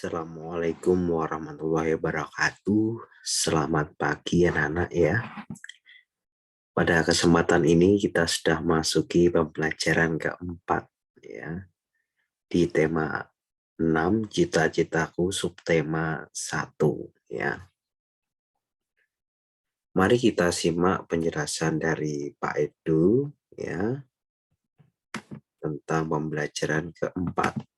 Assalamualaikum warahmatullahi wabarakatuh. Selamat pagi anak-anak ya. Pada kesempatan ini kita sudah masuki pembelajaran keempat ya. Di tema 6 cita-citaku subtema 1 ya. Mari kita simak penjelasan dari Pak Edu ya tentang pembelajaran keempat.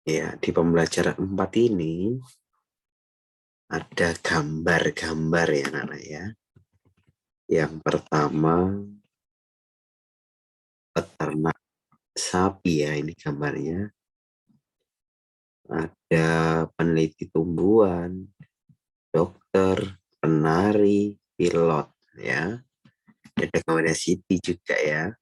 Ya, di pembelajaran 4 ini ada gambar-gambar ya anak-anak ya. Yang pertama peternak sapi ya, ini gambarnya. Ada peneliti tumbuhan, dokter, penari, pilot ya. Ada gambarnya Siti juga ya.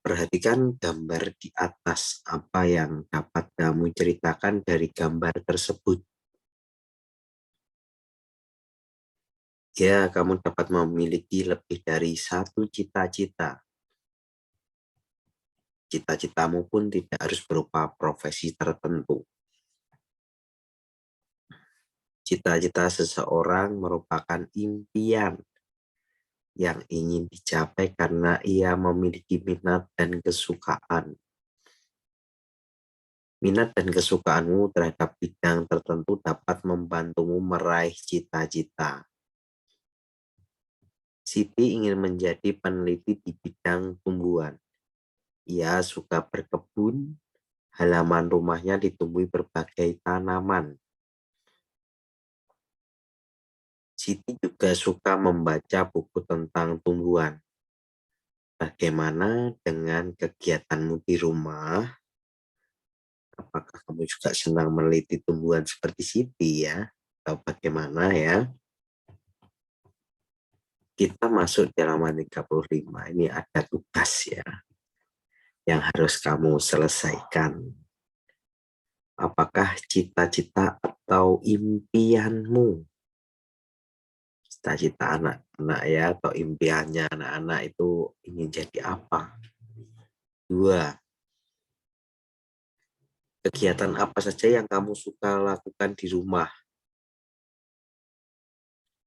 Perhatikan gambar di atas, apa yang dapat kamu ceritakan dari gambar tersebut. Ya, kamu dapat memiliki lebih dari satu cita-cita. Cita-citamu pun tidak harus berupa profesi tertentu. Cita-cita seseorang merupakan impian yang ingin dicapai karena ia memiliki minat dan kesukaan. Minat dan kesukaanmu terhadap bidang tertentu dapat membantumu meraih cita-cita. Siti ingin menjadi peneliti di bidang tumbuhan. Ia suka berkebun, halaman rumahnya ditumbuhi berbagai tanaman. Siti juga suka membaca buku tentang tumbuhan. Bagaimana dengan kegiatanmu di rumah? Apakah kamu juga senang meneliti tumbuhan seperti Siti ya? Atau bagaimana ya? Kita masuk di halaman 35. Ini ada tugas ya yang harus kamu selesaikan. Apakah cita-cita atau impianmu? Cita-cita anak-anak ya atau impiannya anak-anak itu ingin jadi apa? 2. Kegiatan apa saja yang kamu suka lakukan di rumah?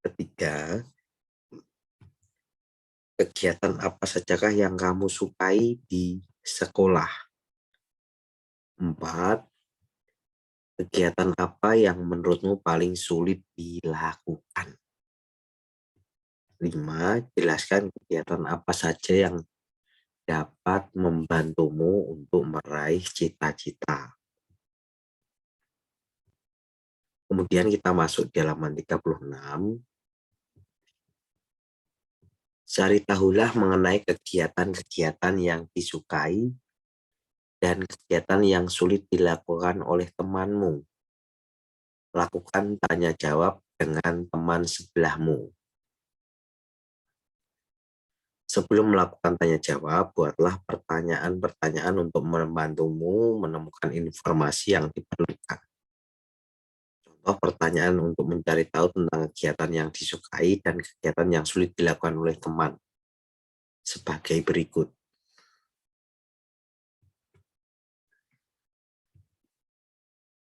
3. Kegiatan apa sajakah yang kamu sukai di sekolah? 4. Kegiatan apa yang menurutmu paling sulit dilakukan? 5. Jelaskan kegiatan apa saja yang dapat membantumu untuk meraih cita-cita. Kemudian kita masuk di halaman 36. Cari tahulah mengenai kegiatan-kegiatan yang disukai dan kegiatan yang sulit dilakukan oleh temanmu. Lakukan tanya jawab dengan teman sebelahmu. Sebelum melakukan tanya jawab, buatlah pertanyaan-pertanyaan untuk membantumu menemukan informasi yang diperlukan. Contoh pertanyaan untuk mencari tahu tentang kegiatan yang disukai dan kegiatan yang sulit dilakukan oleh teman. Sebagai berikut.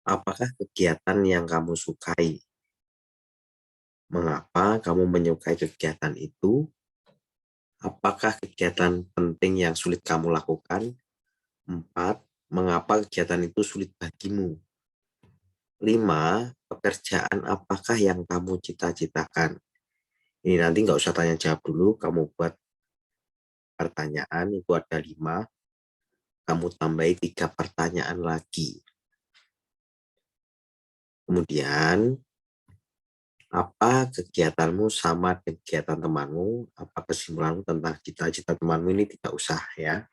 Apakah kegiatan yang kamu sukai? Mengapa kamu menyukai kegiatan itu? Apakah kegiatan penting yang sulit kamu lakukan? 4. Mengapa kegiatan itu sulit bagimu? 5. Pekerjaan apakah yang kamu cita-citakan? Ini nanti nggak usah tanya jawab dulu, kamu buat pertanyaan, itu ada 5. Kamu tambahi 3 pertanyaan lagi. Kemudian, apa kegiatanmu sama dengan kegiatan temanmu? Apa kesimpulanmu tentang cita-cita temanmu? Ini tidak usah ya.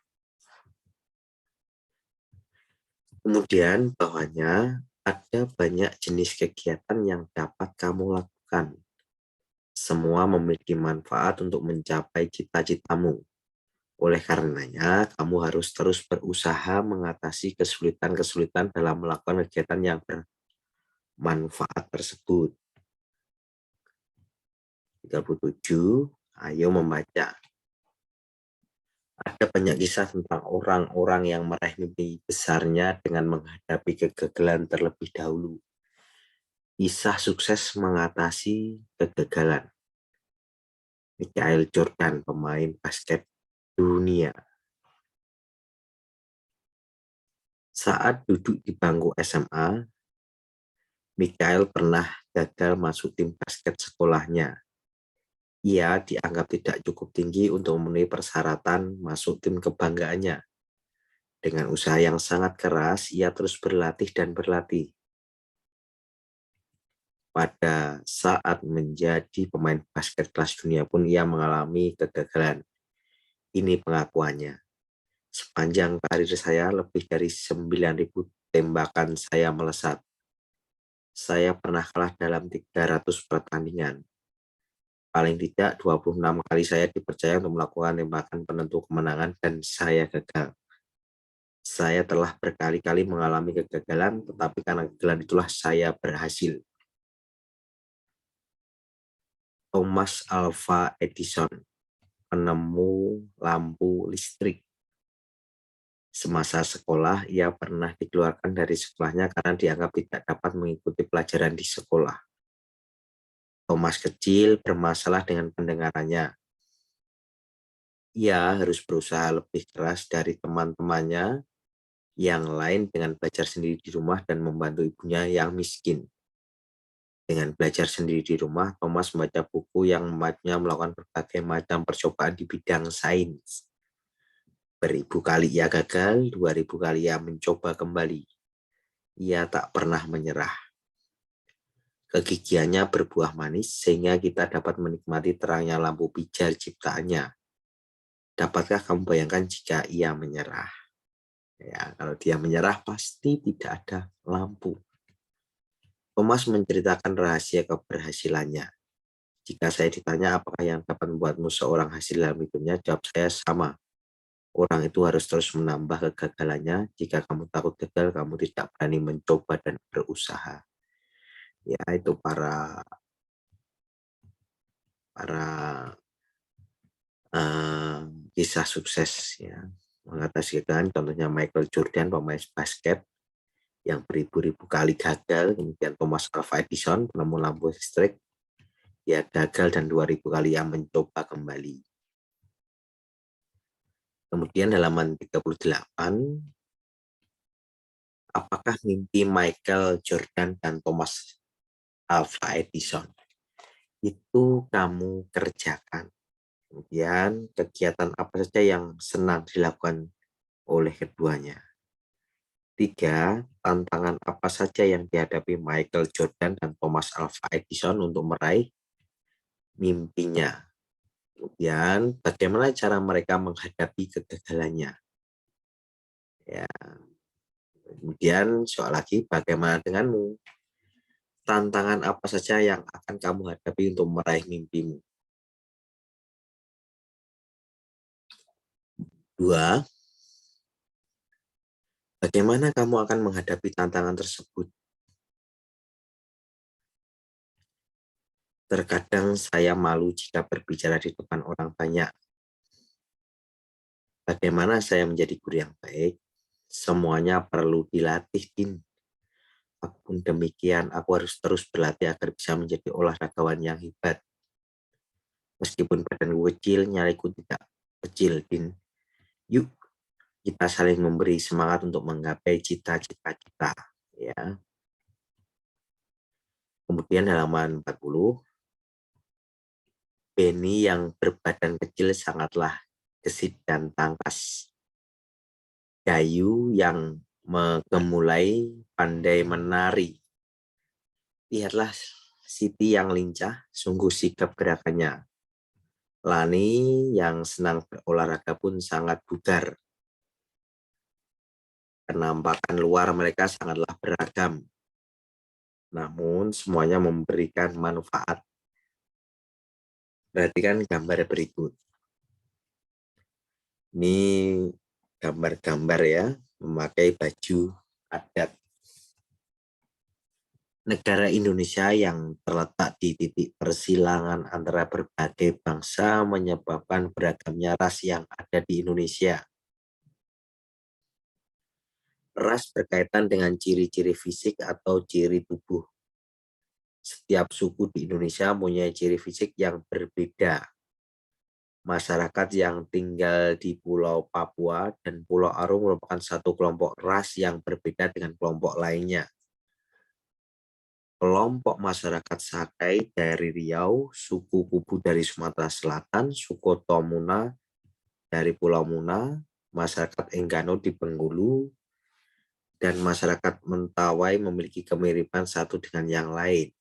Kemudian bawahnya ada banyak jenis kegiatan yang dapat kamu lakukan. Semua memiliki manfaat untuk mencapai cita-citamu. Oleh karenanya, kamu harus terus berusaha mengatasi kesulitan-kesulitan dalam melakukan kegiatan yang bermanfaat tersebut. 37, ayo membaca. Ada banyak kisah tentang orang-orang yang meraih mimpi besarnya dengan menghadapi kegagalan terlebih dahulu. Kisah sukses mengatasi kegagalan. Michael Jordan, pemain basket dunia. Saat duduk di bangku SMA, Michael pernah gagal masuk tim basket sekolahnya. Ia dianggap tidak cukup tinggi untuk memenuhi persyaratan masuk tim kebanggaannya. Dengan usaha yang sangat keras, ia terus berlatih dan berlatih. Pada saat menjadi pemain basket kelas dunia pun ia mengalami kegagalan. Ini pengakuannya. Sepanjang karir saya, lebih dari 9.000 tembakan saya melesat. Saya pernah kalah dalam 300 pertandingan. Paling tidak 26 kali saya dipercaya untuk melakukan tembakan penentu kemenangan dan saya gagal. Saya telah berkali-kali mengalami kegagalan, tetapi karena kegagalan itulah saya berhasil. Thomas Alva Edison, penemu lampu listrik. Semasa sekolah, ia pernah dikeluarkan dari sekolahnya karena dianggap tidak dapat mengikuti pelajaran di sekolah. Thomas kecil bermasalah dengan pendengarannya. Ia harus berusaha lebih keras dari teman-temannya yang lain dengan belajar sendiri di rumah dan membantu ibunya yang miskin. Dengan belajar sendiri di rumah, Thomas membaca buku yang membuatnya melakukan berbagai macam percobaan di bidang sains. Beribu kali ia gagal, 2000 kali ia mencoba kembali. Ia tak pernah menyerah. Kegigihannya berbuah manis sehingga kita dapat menikmati terangnya lampu pijar ciptaannya. Dapatkah kamu bayangkan jika ia menyerah? Ya, kalau dia menyerah pasti tidak ada lampu. Thomas menceritakan rahasia keberhasilannya. Jika saya ditanya apakah yang dapat membuatmu seorang hasil dalam hidupnya, jawab saya sama. Orang itu harus terus menambah kegagalannya. Jika kamu takut gagal, kamu tidak berani mencoba dan berusaha. Ya, itu para kisah sukses ya mengatasi kegagalan. Contohnya Michael Jordan, pemain basket yang beribu-ribu kali gagal. Kemudian Thomas Alva Edison, penemu lampu listrik, ya gagal dan 2000 kali yang mencoba kembali. Kemudian halaman 38, apakah mimpi Michael Jordan dan Thomas Alva Edison itu kamu kerjakan? Kemudian kegiatan apa saja yang senang dilakukan oleh keduanya? 3, tantangan apa saja yang dihadapi Michael Jordan dan Thomas Alva Edison untuk meraih mimpinya? Kemudian bagaimana cara mereka menghadapi kegagalannya? Ya, kemudian soal lagi, bagaimana denganmu? Tantangan apa saja yang akan kamu hadapi untuk meraih mimpimu? 2, bagaimana kamu akan menghadapi tantangan tersebut? Terkadang saya malu jika berbicara di depan orang banyak. Bagaimana saya menjadi guru yang baik? Semuanya perlu dilatih, Din. Apapun demikian, aku harus terus berlatih agar bisa menjadi olahragawan yang hebat. Meskipun badanku kecil, nyaliku tidak kecil, Din. Yuk, kita saling memberi semangat untuk menggapai cita-cita kita. Ya. Kemudian halaman 40, Benny yang berbadan kecil sangatlah gesit dan tangkas. Dayu yang memulai pandai menari. Lihatlah Siti yang lincah, sungguh sigap gerakannya. Lani yang senang berolahraga pun sangat bugar. Penampakan luar mereka sangatlah beragam. Namun semuanya memberikan manfaat. Perhatikan gambar berikut. Ini gambar-gambar ya, memakai baju adat. Negara Indonesia yang terletak di titik persilangan antara berbagai bangsa menyebabkan beragamnya ras yang ada di Indonesia. Ras berkaitan dengan ciri-ciri fisik atau ciri tubuh. Setiap suku di Indonesia mempunyai ciri fisik yang berbeda. Masyarakat yang tinggal di Pulau Papua dan Pulau Aru merupakan satu kelompok ras yang berbeda dengan kelompok lainnya. Kelompok masyarakat Sakai dari Riau, suku Kubu dari Sumatera Selatan, suku Tomuna dari Pulau Muna, masyarakat Enggano di Bengkulu, dan masyarakat Mentawai memiliki kemiripan satu dengan yang lain.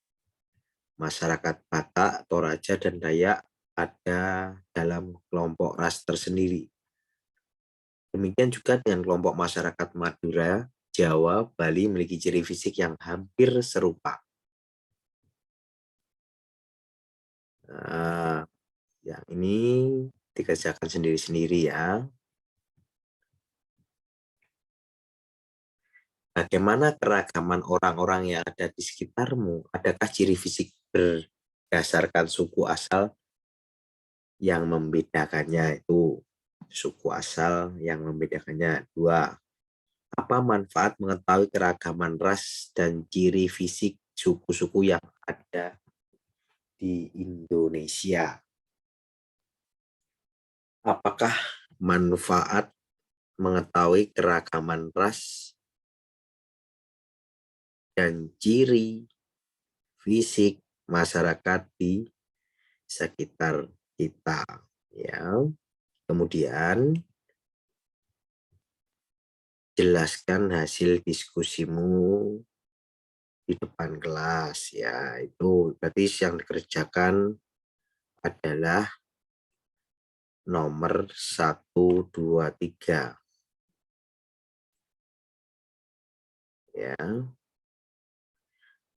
Masyarakat Batak, Toraja, dan Dayak ada dalam kelompok ras tersendiri. Demikian juga dengan kelompok masyarakat Madura, Jawa, Bali memiliki ciri fisik yang hampir serupa. Nah, yang ini dikerjakan sendiri-sendiri ya. Bagaimana keragaman orang-orang yang ada di sekitarmu? Adakah ciri fisik berdasarkan suku asal yang membedakannya? Itu suku asal yang membedakannya. 2. Apa manfaat mengetahui keragaman ras dan ciri fisik suku-suku yang ada di Indonesia? Apakah manfaat mengetahui keragaman ras dan ciri fisik masyarakat di sekitar kita, ya? Kemudian jelaskan hasil diskusimu di depan kelas, ya. Itu berarti yang dikerjakan adalah nomor 1, 2, 3, ya.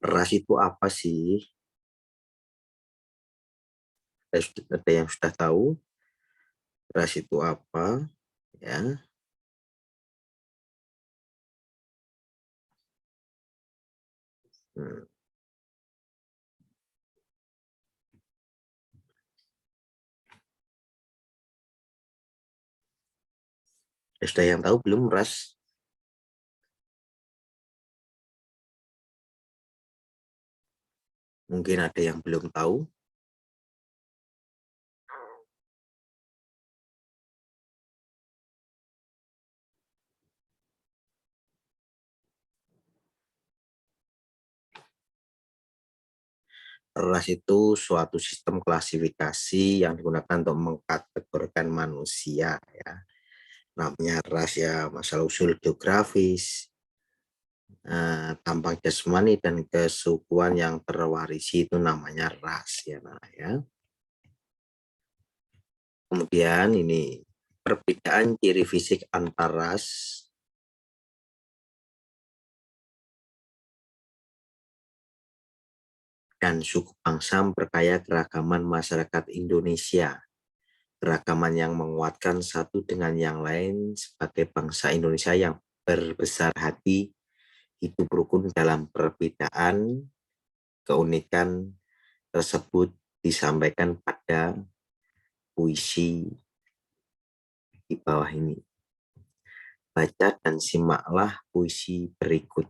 Ras itu apa sih? Ada yang sudah tahu ras itu apa, ya? Hmm. Sudah yang tahu belum ras? Mungkin ada yang belum tahu. Ras itu suatu sistem klasifikasi yang digunakan untuk mengkategorikan manusia, ya. Namanya ras ya, masalah usul geografis, tampang jasmani dan kesukuan yang terwarisi itu namanya ras, ya. Nah, ya. Kemudian ini perbedaan ciri fisik antar ras dan suku bangsa memperkaya keragaman masyarakat Indonesia. Keragaman yang menguatkan satu dengan yang lain sebagai bangsa Indonesia yang berbesar hati, hidup rukun dalam perbedaan. Keunikan tersebut disampaikan pada puisi di bawah ini. Baca dan simaklah puisi berikut.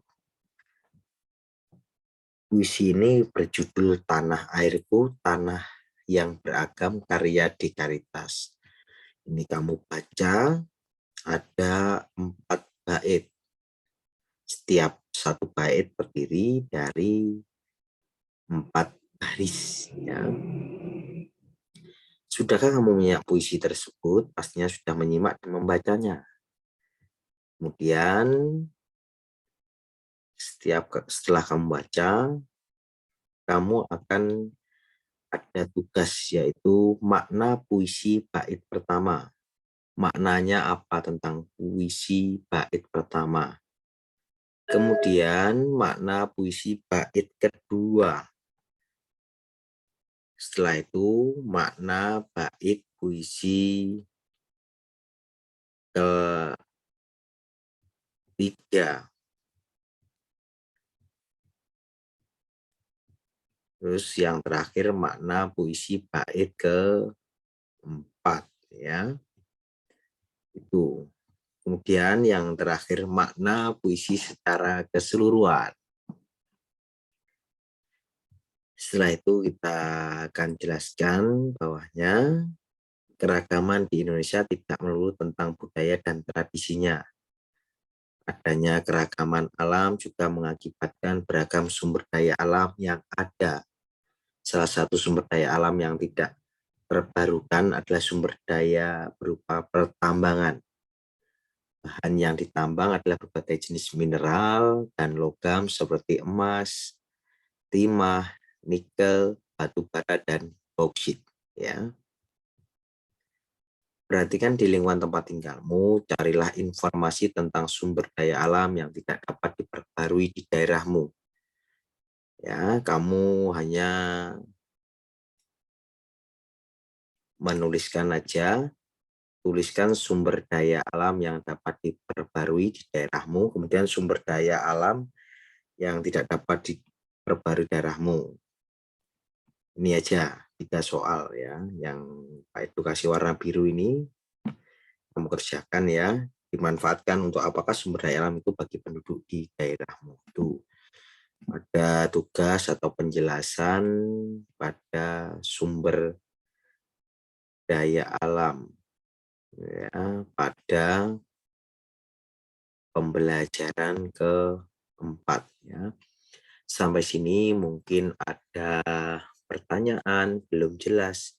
Puisi ini berjudul Tanah Airku, Tanah yang Beragam, karya Dekaritas. Ini kamu baca, ada 4 bait. Setiap satu bait terdiri dari 4 baris, ya. Sudahkah kamu menyimak puisi tersebut? Pastinya sudah menyimak dan membacanya. Kemudian setelah kamu baca, kamu akan ada tugas, yaitu makna puisi bait pertama. Maknanya apa tentang puisi bait pertama? Kemudian makna puisi bait kedua. Setelah itu makna bait puisi ketiga. Terus yang terakhir makna puisi bait keempat ya. Itu. Kemudian yang terakhir makna puisi secara keseluruhan. Setelah itu kita akan jelaskan bahwanya keragaman di Indonesia tidak melulu tentang budaya dan tradisinya. Adanya keragaman alam juga mengakibatkan beragam sumber daya alam yang ada. Salah satu sumber daya alam yang tidak terbarukan adalah sumber daya berupa pertambangan. Bahan yang ditambang adalah berbagai jenis mineral dan logam seperti emas, timah, nikel, batu bara, dan bauksit. Ya. Perhatikan di lingkungan tempat tinggalmu, carilah informasi tentang sumber daya alam yang tidak dapat diperbarui di daerahmu. Ya, kamu hanya menuliskan aja, tuliskan sumber daya alam yang dapat diperbarui di daerahmu, kemudian sumber daya alam yang tidak dapat diperbarui daerahmu. Ini aja 3 soal ya, yang Pak Edukasi warna biru ini kamu kerjakan ya, dimanfaatkan untuk apakah sumber daya alam itu bagi penduduk di daerahmu. Itu ada tugas atau penjelasan pada sumber daya alam ya, pada pembelajaran keempat ya. Sampai sini mungkin ada pertanyaan belum jelas,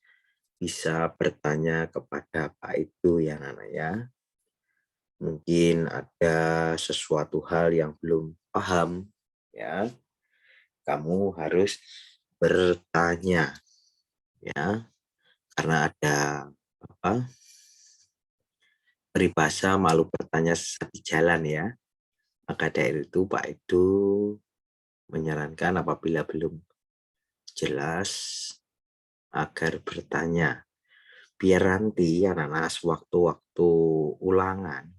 bisa bertanya kepada Pak itu ya Nana ya. Mungkin ada sesuatu hal yang belum paham ya, kamu harus bertanya ya, karena ada apa, peribahasa malu bertanya sesat di jalan ya. Maka dari itu Pak Edu menyarankan apabila belum jelas agar bertanya, biar nanti anak-anak sewaktu-waktu ulangan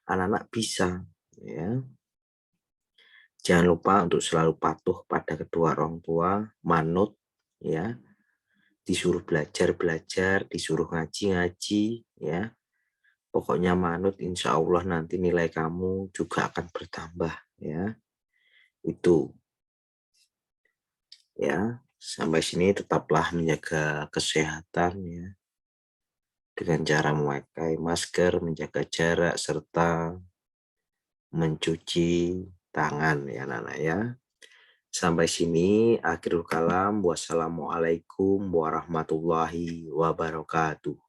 anak-anak bisa ya. Jangan lupa untuk selalu patuh pada kedua orang tua, manut ya, disuruh belajar-belajar, disuruh ngaji-ngaji ya. Pokoknya manut, insya Allah nanti nilai kamu juga akan bertambah ya. Itu ya. Sampai sini tetaplah menjaga kesehatan ya, dengan cara memakai masker, menjaga jarak, serta mencuci tangan ya Nana ya. Sampai sini akhirul kalam. Wassalamualaikum warahmatullahi wabarakatuh.